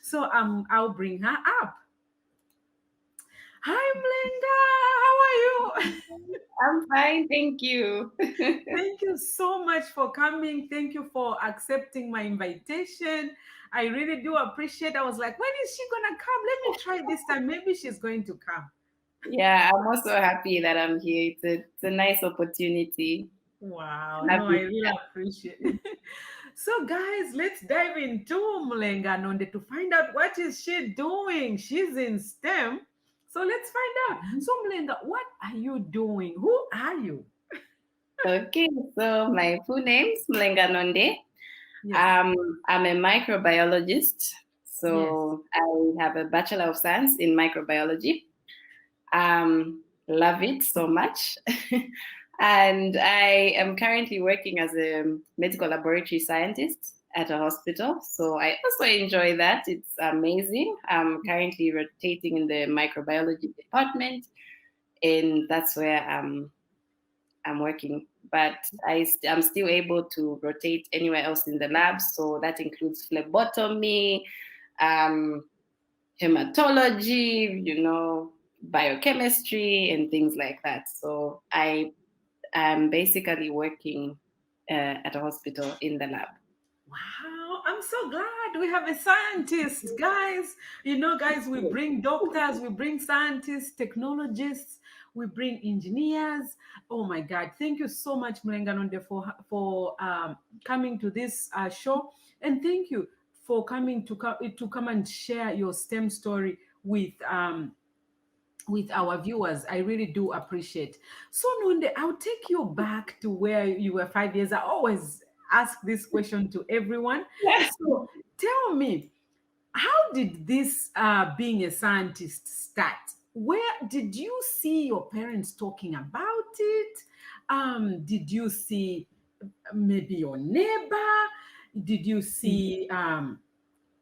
So I'll bring her up. Hi, Mlenga. How are you? I'm fine, thank you. Thank you so much for coming. Thank you for accepting my invitation. I really do appreciate. I was like, when is she gonna come? Let me try this time. Maybe she's going to come. Yeah, I'm also happy that I'm here. It's a nice opportunity. Wow, no, I Happy. really appreciate it. So, guys, let's dive into Mulenga Nonde to find out what is she doing. She's in STEM. So let's find out. So, Mulenga, what are you doing? Who are you? Okay, so my full name is MULENGA NONDE. Yes, Um, I'm a microbiologist. yes. So I have a Bachelor of Science in microbiology. Love it so much. And I am currently working as a medical laboratory scientist at a hospital. So I also enjoy that. It's amazing. I'm currently rotating in the microbiology department, and that's where I'm working. But I'm still able to rotate anywhere else in the lab. So that includes phlebotomy, um, hematology, biochemistry and things like that. So I am basically working at a hospital in the lab. Wow, I'm so glad we have a scientist, guys. You know, guys, we bring doctors, we bring scientists, technologists, we bring engineers. Oh my God! Thank you so much, Mlenganonde, for coming to this show, and thank you for coming to come and share your STEM story with our viewers. I really do appreciate. So, Nonde, I'll take you back to where you were 5 years. I always ask this question to everyone. So, tell me, how did this being a scientist start? Where did you see your parents talking about it? Did you see maybe your neighbor? Did you see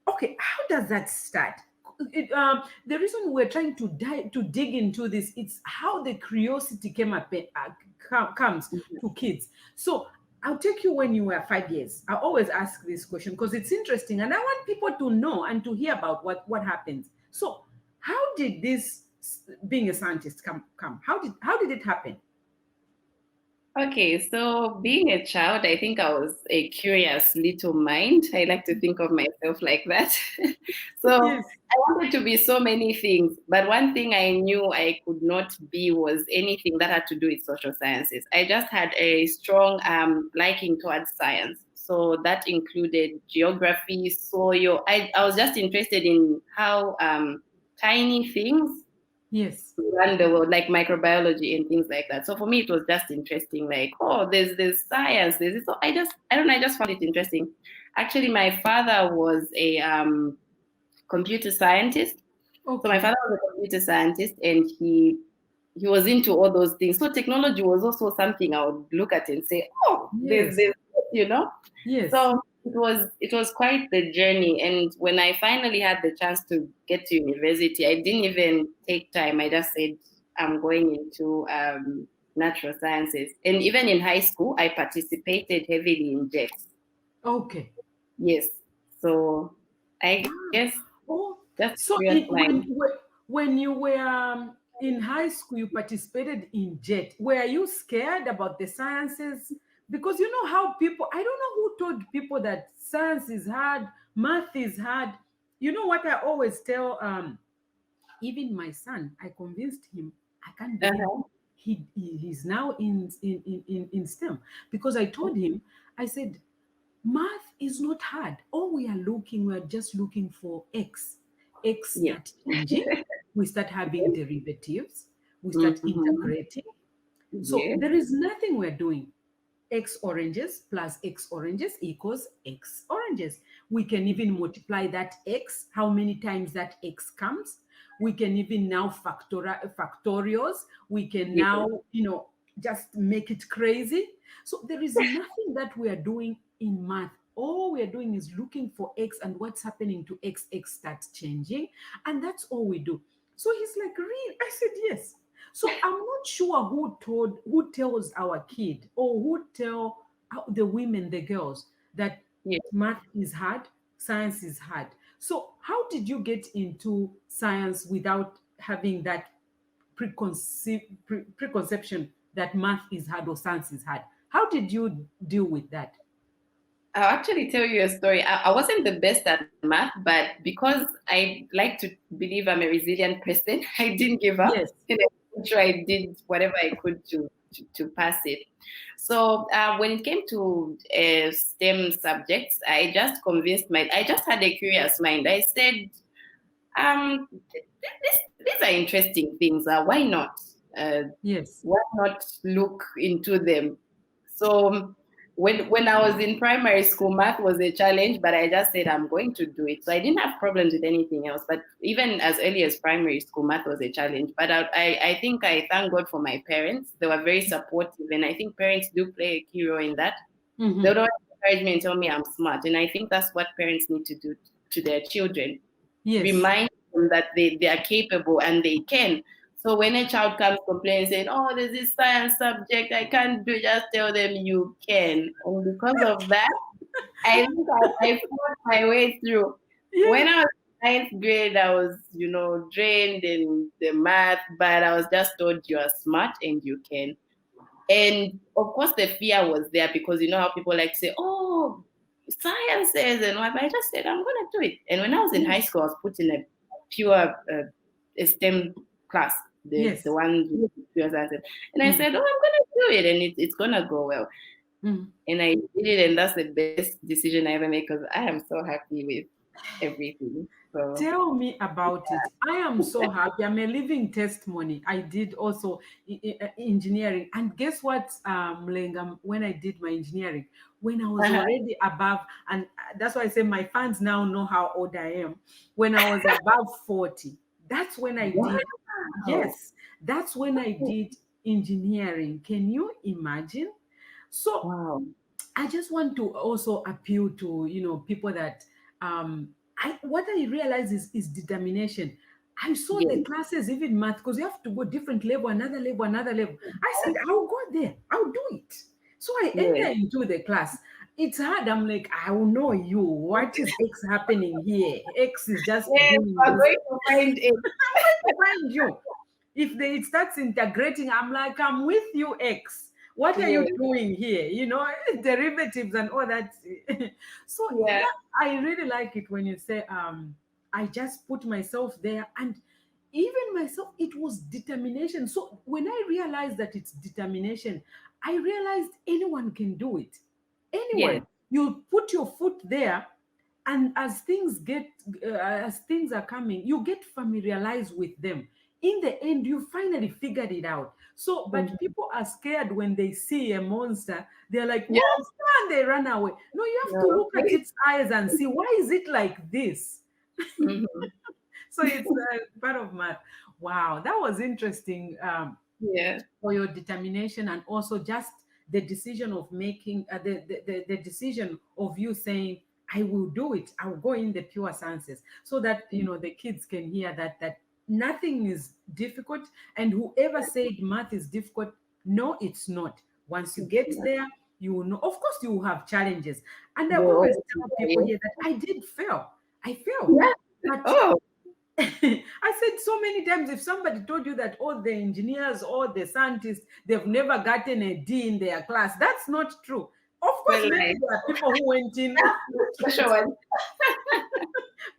Okay, how does that start? The reason we're trying to dig into this, it's how the curiosity comes to kids. So I'll take you when you were 5 years. I always ask this question because it's interesting, and I want people to know and to hear about what happens. So, how did this being a scientist come? How did it happen? Okay, so being a child, I think I was a curious little mind. I like to think of myself like that. So Yes. I wanted to be so many things, but one thing I knew I could not be was anything that had to do with social sciences. I just had a strong liking towards science. So that included geography, soil. I was just interested in how tiny things Yes. run the world, like microbiology and things like that. So for me, it was just interesting. Like, oh, there's science. There's this. So I don't know. I just found it interesting. Actually, my father was a computer scientist. So my Okay. father was a computer scientist, and he was into all those things. So technology was also something I would look at and say, oh, there's Yes. this, you know. Yes. So it was quite the journey. And when I finally had the chance to get to university, I didn't even take time. I just said I'm going into natural sciences. And even in high school, I participated heavily in JETs. Okay. Yes. So I Wow. guess Oh, just so curious mind. when you were in high school, you participated in JET. Were you scared about the sciences? Because you know how people, I don't know who told people that science is hard, math is hard. You know what I always tell even my son, I convinced him, I can't believe Uh-huh. he's now in STEM because I told him, I said, math is not hard. All we're just looking for X. X Yes. start changing. We start having derivatives. We start Mm-hmm. integrating. So Yes. there is nothing we're doing. X oranges plus X oranges equals X oranges. We can even multiply that X, how many times that X comes. We can even now factorials. We can Yes. now, just make it crazy. So there is nothing that we are doing in math. All we are doing is looking for X and what's happening to X. X starts changing. And that's all we do. So he's like, really? I said, yes. So I'm not sure who tells our kid or who tell the women, the girls, that Yes. math is hard, science is hard. So how did you get into science without having that preconception that math is hard or science is hard? How did you deal with that? I'll actually tell you a story. I wasn't the best at math, but because I like to believe I'm a resilient person, I didn't give up. Yes. And I did whatever I could to pass it. So when it came to STEM subjects, I just I just had a curious mind. I said, these are interesting things. Why not? Uh, Yes. why not look into them? So when I was in primary school, math was a challenge, but I just said I'm going to do it. So I didn't have problems with anything else. But even as early as primary school, math was a challenge. But I think I thank God for my parents. They were very supportive, and I think parents do play a key role in that. They Mm-hmm. don't encourage me and tell me I'm smart, and I think that's what parents need to do to their children. Yes. Remind them that they are capable and they can. So when a child comes complaining saying, "Oh, there's this science subject I can't do," just tell them you can. And because of that, I think I fought my way through. When Yes. I was in ninth grade, I was, drained in the math, but I was just told you are smart and you can. And of course, the fear was there because you know how people like to say, "Oh, sciences and what." But I just said, "I'm gonna do it." And when I was in high Yes. school, I was put in a pure STEM class, the Yes. one with pure sciences, and I Mm. said, "Oh, I'm gonna do it, and it's gonna go well." Mm. And I did it, and that's the best decision I ever made because I am so happy with everything. So Tell me about it. I am so happy. I'm a living testimony. I did also engineering. And guess what, Mulenga, when I did my engineering, when I was uh-huh. already above, and that's why I say my fans now know how old I am. When I was above 40, that's when I did, Wow, yes, that's when I did engineering. Can you imagine? So wow, I just want to also appeal to people that what I realize is determination. I saw the yes, classes, even math, because you have to go different level, another level, another level. I said, I'll go there, I'll do it. So I enter yes. into the class. It's hard. I'm like, I will know you. What is X happening here? X is just Yes, doing we're this. going to find it. I'm going to find you. If it starts integrating, I'm like, I'm with you, X. What are you Yes, doing here? Derivatives and all that. So yeah, that I really like it when you say, I just put myself there, and even myself, it was determination. So when I realized that it's determination, I realized anyone can do it. yes, Anyone. You put your foot there, and as things are coming, you get familiarized with them. In the end, you finally figured it out. So but mhm, people are scared when they see a monster. They're like, yeah, monster, and they run away. No, you have to no, look at its eyes and see, why is it like this? mhm, So it's part of math. Wow, that was interesting. yeah, For your determination, and also just the decision of making the decision of you saying, I will do it, I will go in the pure sciences, so that the kids can hear that nothing is difficult. And whoever said math is difficult, no, it's not. Once you get yeah. there, you will know. Of course you will have challenges, and I They always always tell tell people you. here that I did fail. I failed, Yeah. but Oh, I said so many times, if somebody told you that all the engineers, all the scientists, they've never gotten a D in their class, that's not true. Of course, well, maybe like, there are people who went in special one.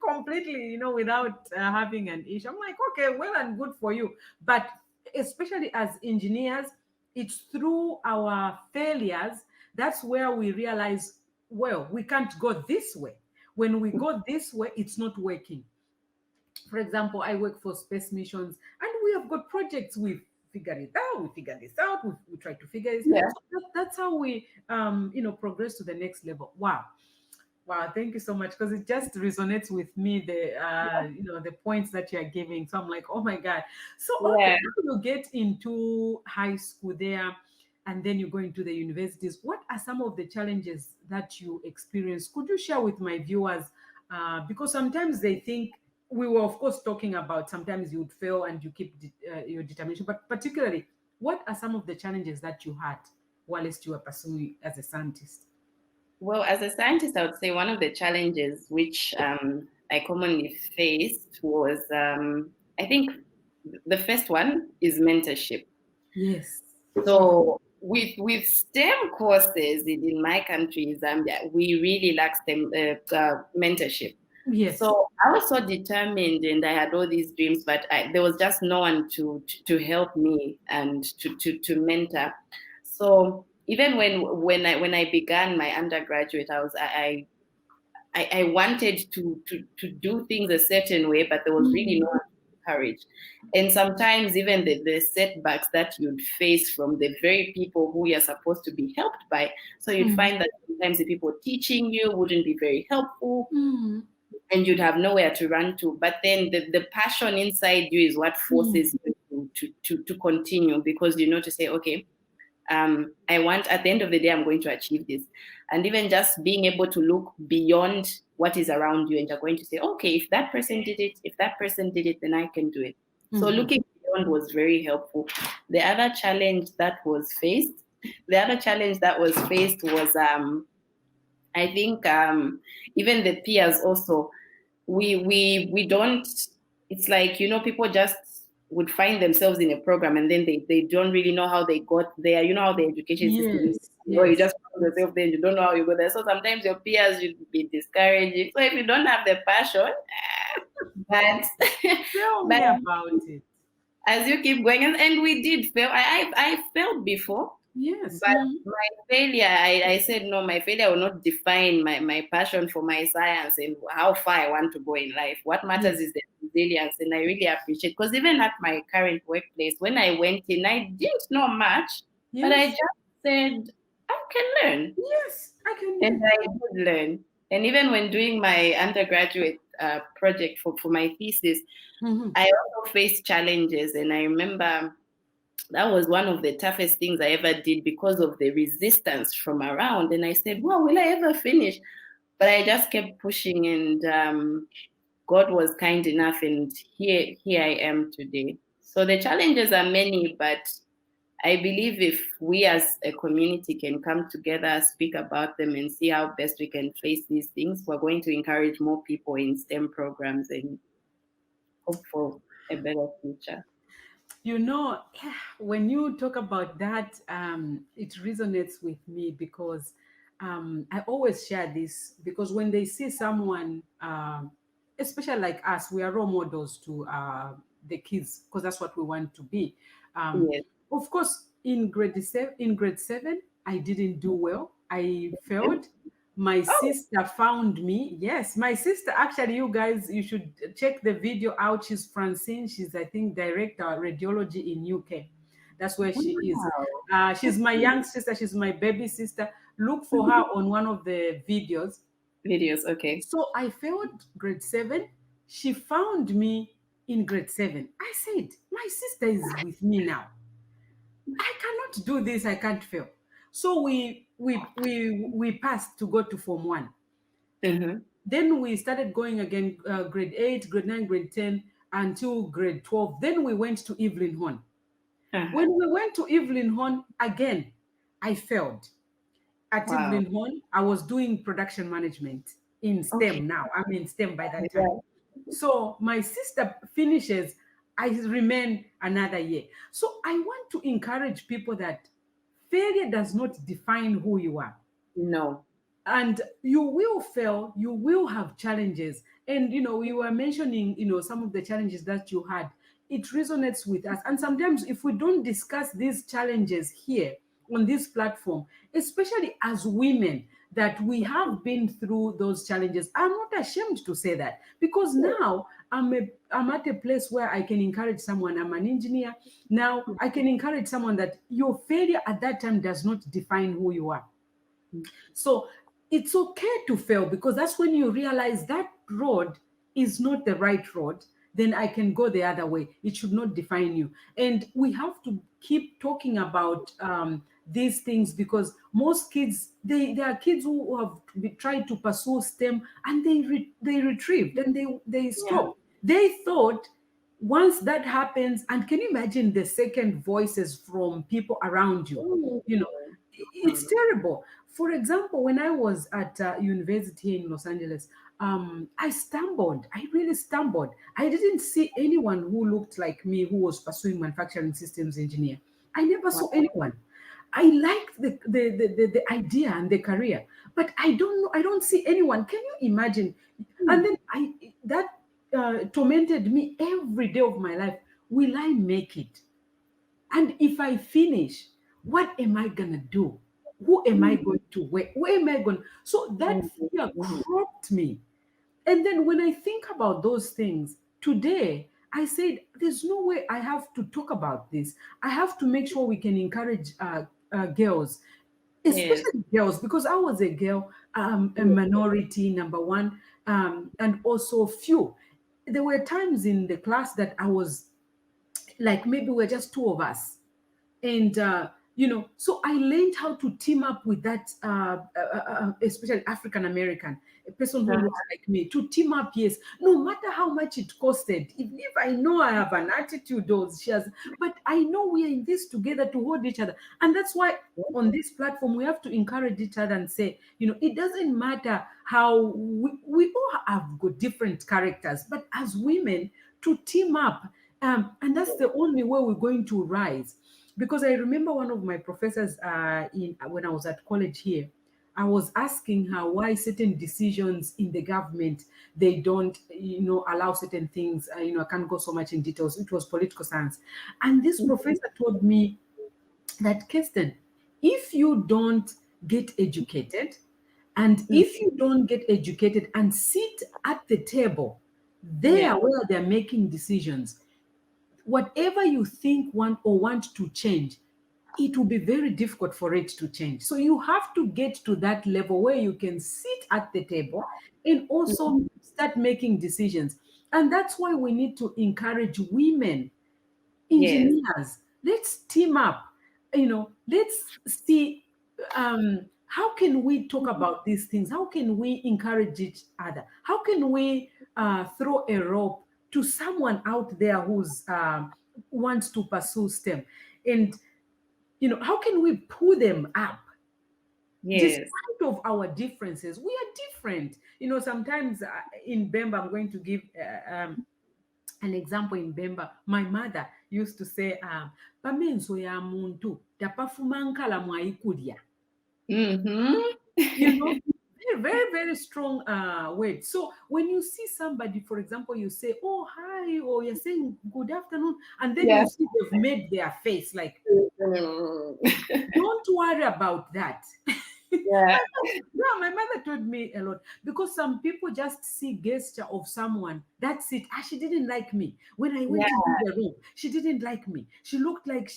completely, without having an issue. I'm like, okay, well and good for you. But especially as engineers, it's through our failures that's where we realize, well, we can't go this way. When we go this way, it's not working. For example, I work for space missions, and we have got projects. We figure it out. We figure this out. We try to figure this. Yeah. So that's how we, progress to the next level. Wow. Wow, thank you so much, because it just resonates with me, the points that you're giving. So I'm like, oh my God. So okay, Yeah. now you get into high school there, and then you go into the universities. What are some of the challenges that you experience? Could you share with my viewers? Because sometimes they think, we were of course talking about sometimes you would fail and you keep your determination, but particularly, what are some of the challenges that you had whilst you were pursuing as a scientist? Well, as a scientist, I would say one of the challenges which I commonly faced was, I think the first one is mentorship. Yes. So with STEM courses in my country, Zambia, we really lack STEM mentorship. Yes. So I was so determined, and I had all these dreams, but there was just no one to help me and to mentor. So even when I began my undergraduate, I wanted to do things a certain way, but there was really Mm, no one to encourage. And sometimes even the setbacks that you'd face from the very people who you're supposed to be helped by. So you'd mm, find that sometimes the people teaching you wouldn't be very helpful, mm, and you'd have nowhere to run to. But then the passion inside you is what mm, forces you to continue, because you know to say, okay, I want, at the end of the day, I'm going to achieve this. And even just being able to look beyond what is around you, and you're going to say, okay, if that person did it, if that person did it, then I can do it. So mhm. looking beyond was very helpful. The other challenge that was faced, the other challenge that was faced was, I think, even the peers also, we don't, it's like, you know, people just would find themselves in a program, and then they don't really know how they got there. You know how the education system is, Yes. or you Yes. just found yourself there and you don't know how you go there. So sometimes your peers should be discouraging. So if you don't have the passion, but Tell but me about it. as you keep going, and we did fail. I failed before, Yes. but Mm, my failure, I said no, my failure will not define my passion for my science and how far I want to go in life. What matters yes. is the resilience, and I really appreciate, because even at my current workplace, when I went in, I didn't know much, but I Yes. just said I can learn, Yes. I can and learn. I did learn. And even when doing my undergraduate project for my thesis, Mm-hmm. I also faced challenges, and I remember that was one of the toughest things I ever did because of the resistance from around. And I said, well, will I ever finish? But I just kept pushing, and God was kind enough, and here I am today. So the challenges are many, but I believe if we as a community can come together, speak about them, and see how best we can face these things, we're going to encourage more people in STEM programs and hope for a better future. You know, when you talk about that, it resonates with me because I always share this because when they see someone, especially like us, we are role models to the kids because that's what we want to be. Um, Yes. of course, in grade seven, I didn't do well. I failed. My Oh, sister found me. Yes, my sister. Actually, you guys, you should check the video out. She's Francine. She's, I think, director of radiology in UK. That's where she is. wow. She's my young sister. She's my baby sister. Look for her on one of the videos. Videos, okay. So I failed grade seven. She found me in grade seven. I said, my sister is with me now. I cannot do this. I can't fail. So we passed to go to form one. Mm-hmm. Then we started going again, grade 8, grade 9, grade 10, until grade 12. Then we went to Evelyn Horn. Uh-huh. When we went to Evelyn Horn again, I failed. At Wow. Evelyn Horn, I was doing production management in Okay. STEM now. I'm in STEM by that time. Yeah. So my sister finishes, I remain another year. So I want to encourage people that failure does not define who you are, No. and you will fail, you will have challenges. And you were mentioning some of the challenges that you had. It resonates with us, and sometimes if we don't discuss these challenges here on this platform, especially as women, that we have been through those challenges, I'm not ashamed to say that, because now I'm at a place where I can encourage someone. I'm an engineer now. I can encourage someone that your failure at that time does not define who you are. So it's okay to fail, because that's when you realize that road is not the right road. Then I can go the other way. It should not define you. And we have to keep talking about these things, because most kids, there are kids who have tried to pursue STEM, and they retrieved and they Yeah. stopped. They thought once that happens, and can you imagine the second voices from people around you? Ooh. you know it's terrible. For example, when I was at university in Los Angeles, I stumbled. I really stumbled. I didn't see anyone who looked like me who was pursuing manufacturing systems engineer. I never saw Wow. anyone. I liked the idea and the career, but I don't know. I don't see anyone. Can you imagine? And then that tormented me every day of my life. Will I make it? And if I finish, what am I gonna do? Who am I going to where am I going? So that fear Mhm. cropped me. And then when I think about those things today, I said, there's no way I have to talk about this. I have to make sure we can encourage girls, Yes. especially girls, because I was a girl, a Yes. minority, number one, and also few. There were times in the class that I was like, maybe we're just two of us, and so I learned how to team up with that especially African American, a person who looks like me, to team up. Yes, no matter how much it costed, even if I know I have an attitude or she has, but I know we are in this together to hold each other. And that's why on this platform we have to encourage each other and say, it doesn't matter how we all have got different characters, but as women, to team up, and that's the only way we're going to rise. Because I remember one of my professors in when I was at college here, I was asking her why certain decisions in the government, they don't allow certain things. I can't go so much in details. It was political science, and this professor told me that, Kirsten, if you don't get educated, and Mhm. if you don't get educated and sit at the table Yeah. there where they're making decisions, whatever you think want to change, it will be very difficult for it to change. So you have to get to that level where you can sit at the table and also Mhm. start making decisions. And that's why we need to encourage women Yes. engineers. Let's team up. Let's see, how can we talk about these things? How can we encourage each other? How can we throw a rope to someone out there who's wants to pursue STEM? And how can we pull them up? Yes. Despite of our differences, we are different. Sometimes in Bemba, I'm going to give an example. In Bemba, my mother used to say, pamenso ya muntu tapafumankala mwaikudya. Mm-hmm. you know very, very, very strong word. So when you see somebody, for example, you say, oh, hi, or you're saying good afternoon, and then Yeah. you see they've made their face like, Mm. don't worry about that. Yeah. Yeah, my mother told me a lot, because some people just see gesture of someone. That's it. She didn't like me when I Yeah. went into the room. She didn't like me. She looked like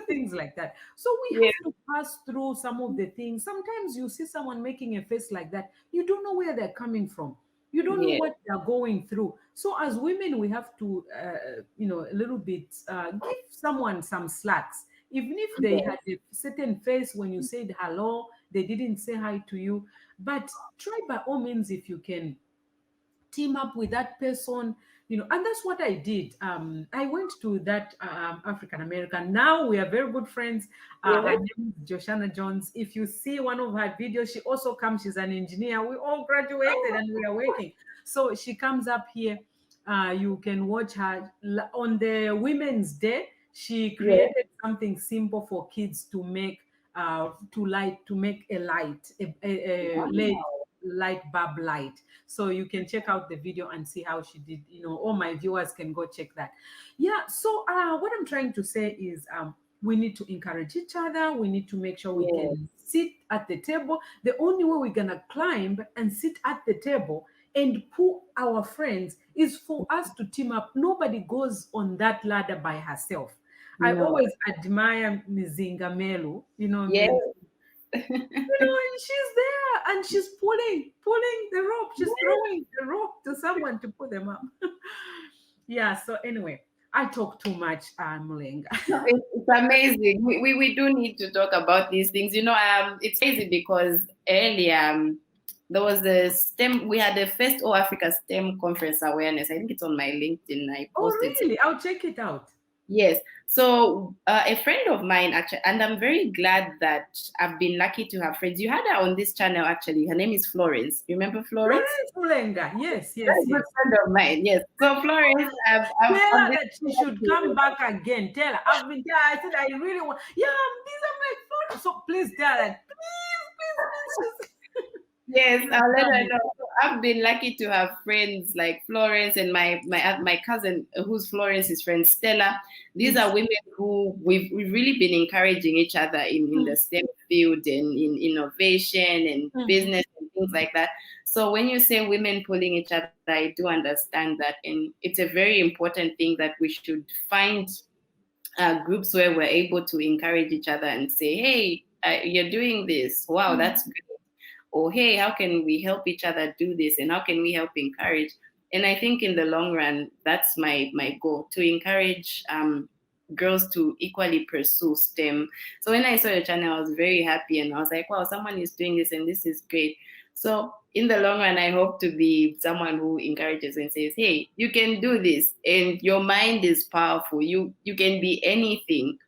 things like that. So we Yeah. have to pass through some of the things. Sometimes you see someone making a face like that, you don't know where they're coming from. You don't know Yeah. what they're going through. So as women, we have to, a little bit give someone some slacks. Even if they Yeah. had a certain face when you said hello, they didn't say hi to you. But try by all means, if you can, team up with that person. And that's what I did. I went to that African American. Now we are very good friends. Her Yes. name is Joshana Jones. If you see one of her videos, she also comes. She's an engineer. We all graduated and we are working. So she comes up here. You can watch her on the Women's Day. She Yes. created something simple for kids to make, to make a light, a LED Wow. light bulb light. So you can check out the video and see how she did. All my viewers can go check that. Yeah. So what I'm trying to say is, we need to encourage each other. We need to make sure we Yes. can sit at the table. The only way we're gonna climb and sit at the table and pull our friends is for us to team up. Nobody goes on that ladder by herself. I No. always admire Mizinga Melu. Yes. And she's there and she's pulling the rope. She's throwing the rope to someone to pull them up. Yeah. So anyway, I talk too much, Mulenga. No, it's amazing. We do need to talk about these things. It's crazy because earlier there was a STEM. We had the first All Africa STEM conference awareness. I think it's on my LinkedIn. I Oh, posted. really? I'll check it out. Yes. So a friend of mine actually, and I'm very glad that I've been lucky to have friends. You had her on this channel actually. Her name is Florence. You remember Florence? Florence Mulenga. Yes, yes, Very good yes. friend of mine. Yes. So Florence, Tell I've her been that she should come back again. Tell her. I've been there. I said I really want. Yeah, I'm this. I'm like Florence. So please tell her. Please. Yes, She's I'll let her coming. know. So I've been lucky to have friends like Florence and my cousin, who's Florence's friend Stella. These are Yes. women who we've really been encouraging each other in the STEM field and in innovation and Mm-hmm. business and things like that. So when you say women pulling each other, I do understand that, and it's a very important thing that we should find groups where we're able to encourage each other and say, "Hey, you're doing this. Wow, that's Mm-hmm. great." Or hey, how can we help each other do this, and how can we help encourage? And I think in the long run, that's my goal, to encourage girls to equally pursue STEM. So when I saw your channel, I was very happy, and I was like, wow, someone is doing this and this is great. So in the long run, I hope to be someone who encourages and says, hey, you can do this, and your mind is powerful. You can be anything.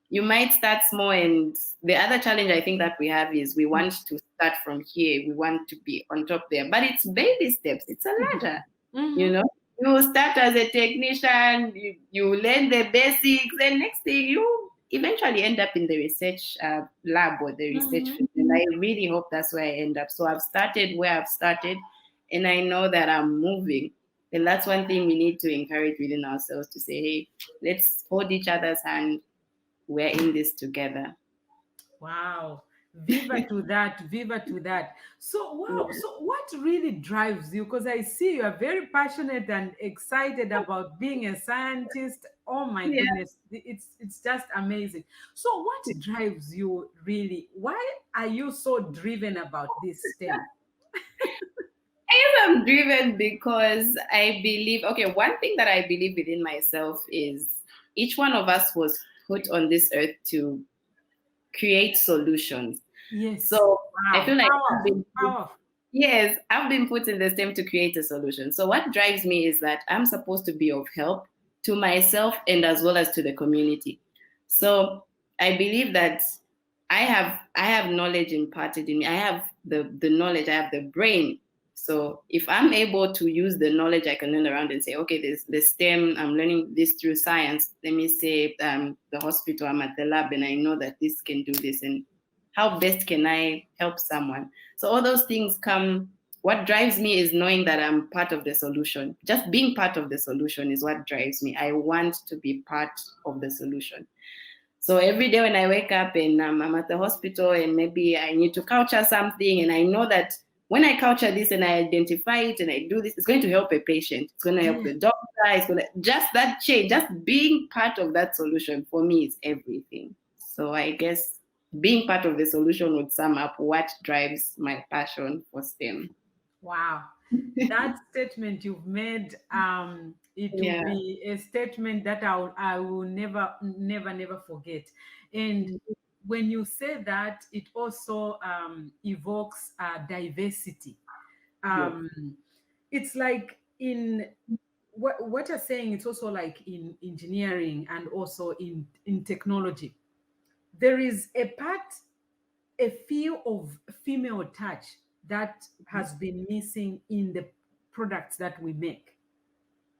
You might start small, and the other challenge I think that we have is we want to start from here, we want to be on top there, but it's baby steps, it's a ladder. you Mm-hmm. know you start as a technician, you learn the basics, and next thing you eventually end up in the research lab or the research Mm-hmm. field. And I really hope that's where I end up. So I've started where I've started, and I know that I'm moving. And that's one thing we need to encourage within ourselves, to say, hey, let's hold each other's hand, we're in this together. Wow. Viva to that. Viva to that. So, wow. Yeah. So, what really drives you? Because I see you are very passionate and excited about being a scientist. Oh my Yeah. goodness. It's just amazing. So, what drives you really? Why are you so driven about this STEM? I guess I'm driven because I believe, okay, one thing that I believe within myself is each one of us was put on this earth to create solutions. Yes. So I Wow. feel like Powerful. Powerful. yes, I've been put in the stem to create a solution. So what drives me is that I'm supposed to be of help to myself and as well as to the community. So I believe that I have knowledge imparted in me. I have the knowledge, I have the brain. So if I'm able to use the knowledge I can learn around and say, okay, there's the STEM, I'm learning this through science. Let me say the hospital, I'm at the lab and I know that this can do this, and how best can I help someone? So all those things come. What drives me is knowing that I'm part of the solution. Just being part of the solution is what drives me. I want to be part of the solution. So every day when I wake up and I'm at the hospital and maybe I need to culture something, and I know that when I culture this and I identify it and I do this, it's going to help a patient. It's going to help Yeah. the doctor. It's going to just that change, just being part of that solution for me is everything. So I guess being part of the solution would sum up what drives my passion for STEM. Wow. That statement you've made, it will Yeah. be a statement that I will never forget. And when you say that, it also evokes diversity. Yes. It's like in what you're saying, it's also like in engineering and also in technology. There is a feel of female touch that has been missing in the products that we make.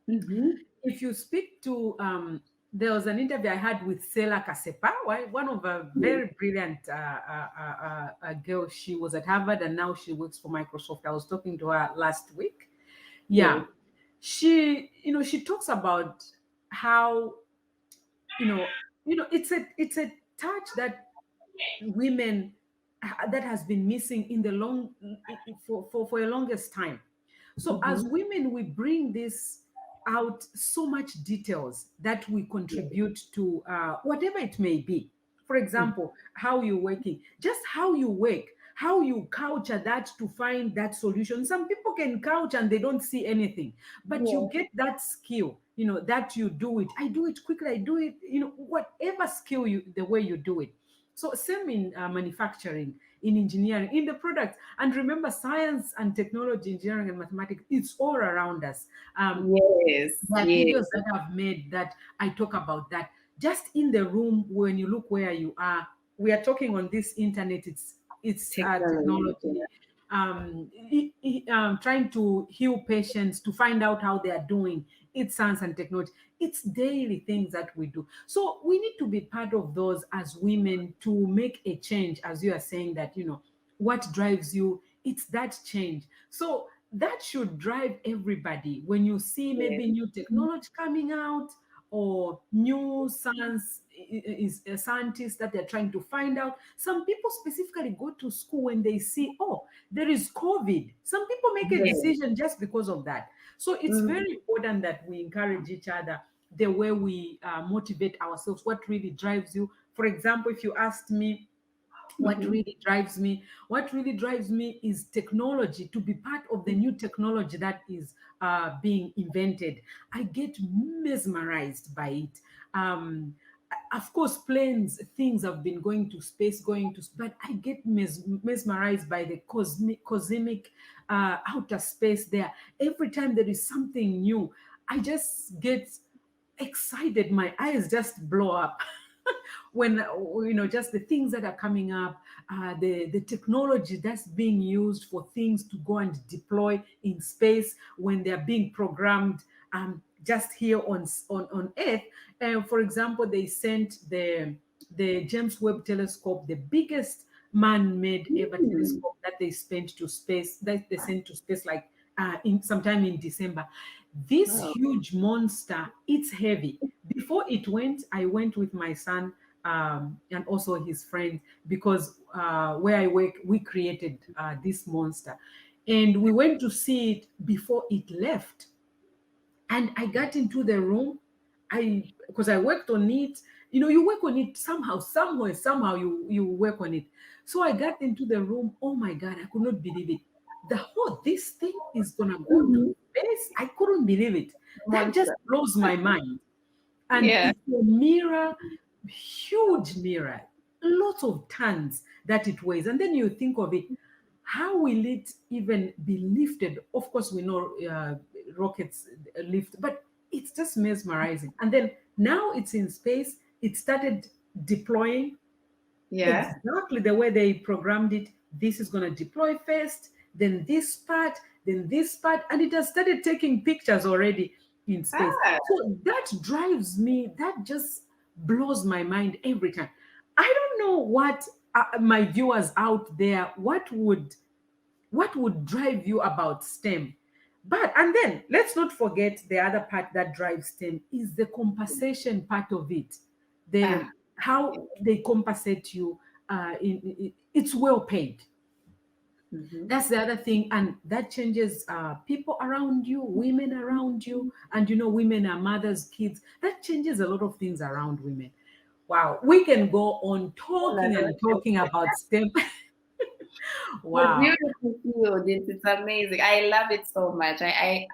Mm-hmm. If you speak to, there was an interview I had with Sela Kasepa, one of a Yes. very brilliant girl. She was at Harvard and now she works for Microsoft. I was talking to her last week. Yeah, Yes. she talks about how it's a touch that women that has been missing in the long for a longest time. So as Mm-hmm. women, we bring this out, so much details that we Yes. contribute to whatever it may be. For example, how you're working, just how you work, how you culture that to find that solution. Some people can couch and they don't see anything, but you Yes. get that skill, that you do it. I do it quickly. I do it, whatever skill the way you do it. So same in manufacturing. in engineering, in the products. And remember, science and technology, engineering and mathematics, it's all around us. Yes, There are yes, videos that I've made that I talk about that. Just in the room, when you look where you are, we are talking on this internet. It's technology. technology. Trying to heal patients to find out how they are doing. It's science and technology. It's daily things that we do. So we need to be part of those as women to make a change. As you are saying that, what drives you, it's that change. So that should drive everybody. When you see Yes. maybe new technology coming out, or new scientists that they're trying to find out. Some people specifically go to school when they see, oh, there is COVID. Some people make a Yes. decision just because of that. So it's Mhm. very important that we encourage each other, the way we motivate ourselves, what really drives you. For example, if you asked me, Mhm. what really drives me is technology, to be part of the new technology that is being invented. I get mesmerized by it. Of course, planes, things have been going to space, but I get mesmerized by the cosmic outer space there. Every time there is something new, I just get excited. My eyes just blow up. When just the things that are coming up, the technology that's being used for things to go and deploy in space when they're being programmed just here on Earth. And for example, they sent the James Webb Telescope, the biggest man-made ever Mm. telescope that they sent to space, like in sometime in December. This Oh. huge monster, it's heavy. Before it went, I went with my son and also his friend, because where I work, we created this monster. And we went to see it before it left. And I got into the room. Because I worked on it. You work on it somehow, somewhere, somehow you work on it. So I got into the room. Oh my God, I could not believe it. This thing is gonna go to Mhm. space. I couldn't believe it. That just Monster. blows my mind. And Yeah. it's a mirror, huge mirror, lots of tons that it weighs. And then you think of it, how will it even be lifted? Of course, we know rockets lift, but it's just mesmerizing. And then now it's in space. It started deploying Yeah. exactly the way they programmed it. This is going to deploy first, then this part, and it has started taking pictures already in space. Ah. So that drives me, that just blows my mind every time. I don't know what my viewers out there, what would drive you about STEM. But and then let's not forget the other part that drives STEM is the compensation part of it. The Ah. How they compensate you. It's well paid. Mhm. That's the other thing, and that changes people around you, women around you, and women are mothers, kids. That changes a lot of things around women. Wow, we can go on On and talking on. and talking about STEM. But Wow. beautiful field. It's amazing. I love it so much. I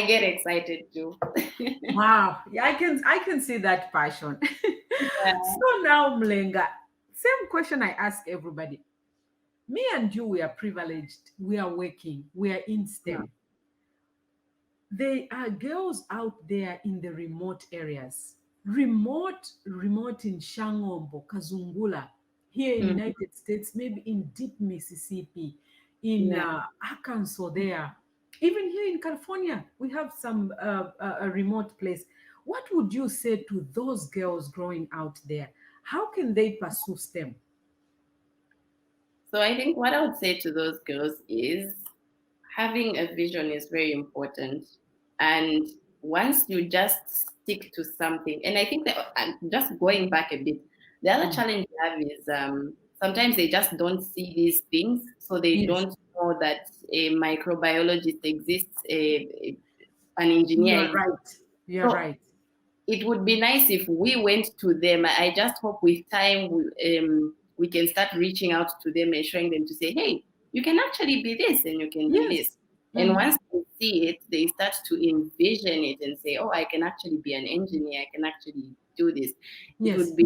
get excited too. Wow. Yeah, I can see that passion. Yeah. So now, Mlenga, same question I ask everybody. Me and you, we are privileged. We are working. We are in STEM. There are girls out there in the remote areas. Remote in Shangombo, Kazungula, here in Mhm. United States, maybe in deep Mississippi, in Yeah. Arkansas there. Even here in California, we have some a remote place. What would you say to those girls growing out there? How can they pursue STEM? So I think what I would say to those girls is having a vision is very important. And once you just stick to something, and I think that just going back a bit, the other Mm. challenge you have is sometimes they just don't see these things, so they Yes, don't know that a microbiologist exists, an you engineer are exists. right. You are So right. it would be nice if we went to them. I just hope with time we can start reaching out to them and showing them to say, hey, you can actually be this and you can be this. Yes. And Mhm. once they see it, they start to envision it and say, oh, I can actually be an engineer. I can actually do this. It would Yes. be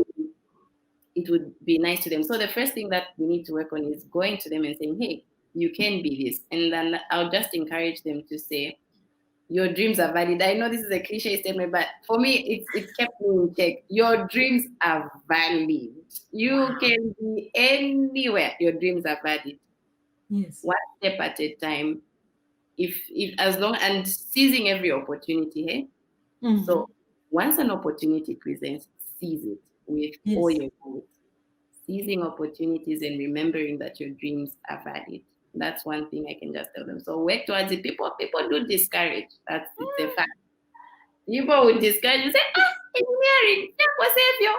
it would be nice to them. So the first thing that we need to work on is going to them and saying, hey, you can be this. And then I'll just encourage them to say, your dreams are valid. I know this is a cliche statement, but for me, it's kept me in check. Your dreams are valid. You Wow. can be anywhere. Your dreams are valid. Yes. One step at a time. If as long and seizing every opportunity, hey? Mm-hmm. So once an opportunity presents, seize it with all Yes. your might. Seizing opportunities and remembering that your dreams are valid. That's one thing I can just tell them. So work towards it. People do discourage. It's a fact. People would discourage you, say, engineering, what's your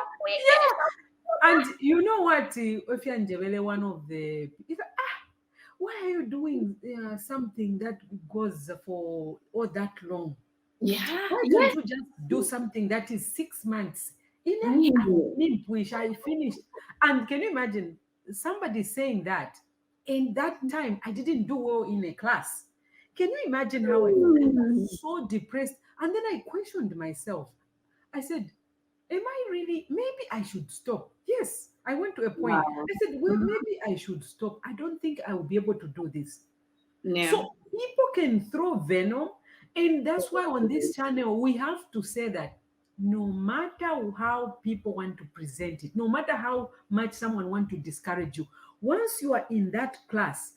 And you know what, if you're Njebele, one of the, why are you doing something that goes for all that long? Yeah, Why can't yes. you just do something that is 6 months? In a Really. wish I finished. And can you imagine somebody saying that? In that time, I didn't do well in a class. Can you imagine how I Mm. was so depressed? And then I questioned myself. I said, am I really, maybe I should stop. Yes, I went to a point. Wow. I said, well, maybe I should stop. I don't think I will be able to do this. Yeah. So people can throw venom, and that's why on this channel we have to say that no matter how people want to present it, no matter how much someone want to discourage you, once you are in that class,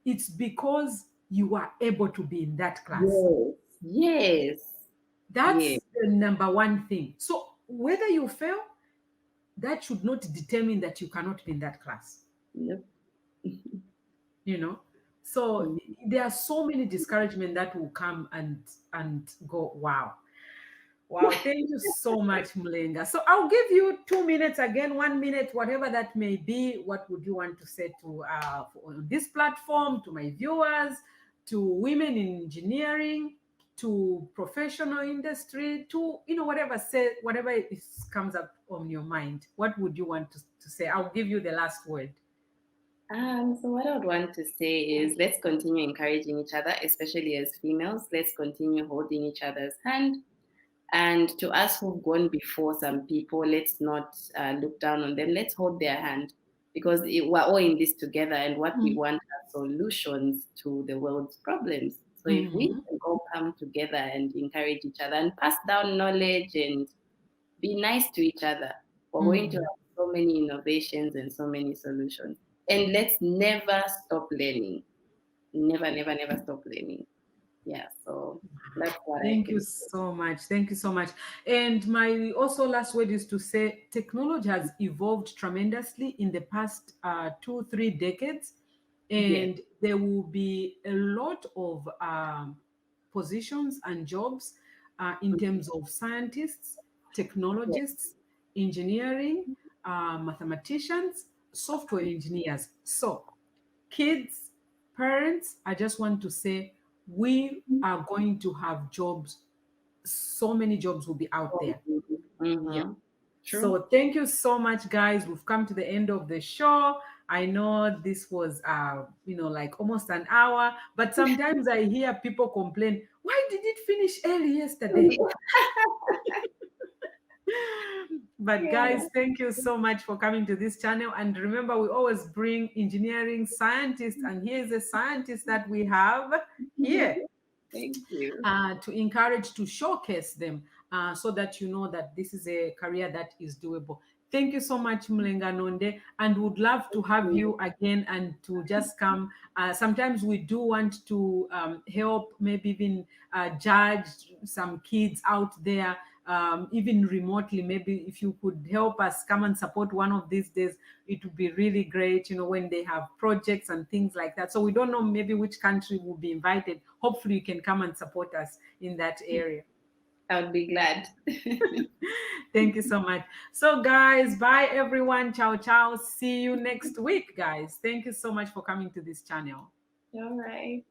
it's because you are able to be in that class. Yes. Yes. Yes. That's the number one thing. So whether you fail, that should not determine that you cannot be in that class, Yep. you know. So there are so many discouragement that will come and go, wow. Wow, thank you so much, Mulenga. So I'll give you 2 minutes again, 1 minute, whatever that may be. What would you want to say to on this platform, to my viewers, to women in engineering, to professional industry, to whatever comes up on your mind? What would you want to say? I'll give you the last word. So what I would want to say is let's continue encouraging each other, especially as females. Let's continue holding each other's hand. And to us who've gone before some people, let's not look down on them. Let's hold their hand because we're all in this together and what we want are solutions to the world's problems. So if we Mhm. can all come together and encourage each other and pass down knowledge and be nice to each other, we're going to Mhm. have so many innovations and so many solutions. And let's never stop learning. Never, never, never stop learning. Yeah, so that's what I Thank you can. so much. Thank you so much. And my also last word is to say technology has evolved tremendously in the past 2-3 decades, Yes. and there will be a lot of positions and jobs in terms of scientists, Yes. technologists, engineering, mathematicians, software engineers. So kids, parents, I just want to say we are going to have jobs. So many jobs will be out there. Yeah. Mm-hmm. True. So thank you so much, guys. We've come to the end of the show. I know this was, like almost an hour, but sometimes I hear people complain, why did it finish early yesterday? But Yeah. guys, thank you so much for coming to this channel. And remember, we always bring engineering scientists, and here's a scientist that we have here Thank you. to encourage, to showcase them, so that you know that this is a career that is doable. Thank you so much, Mulenga Nonde, and would love to have you again and to just come. Sometimes we do want to help, maybe even judge some kids out there, even remotely. Maybe if you could help us come and support one of these days, it would be really great, when they have projects and things like that. So we don't know maybe which country will be invited. Hopefully you can come and support us in that area. I would be glad. Thank you so much. So guys, bye everyone. Ciao, ciao. See you next week, guys. Thank you so much for coming to this channel. All right.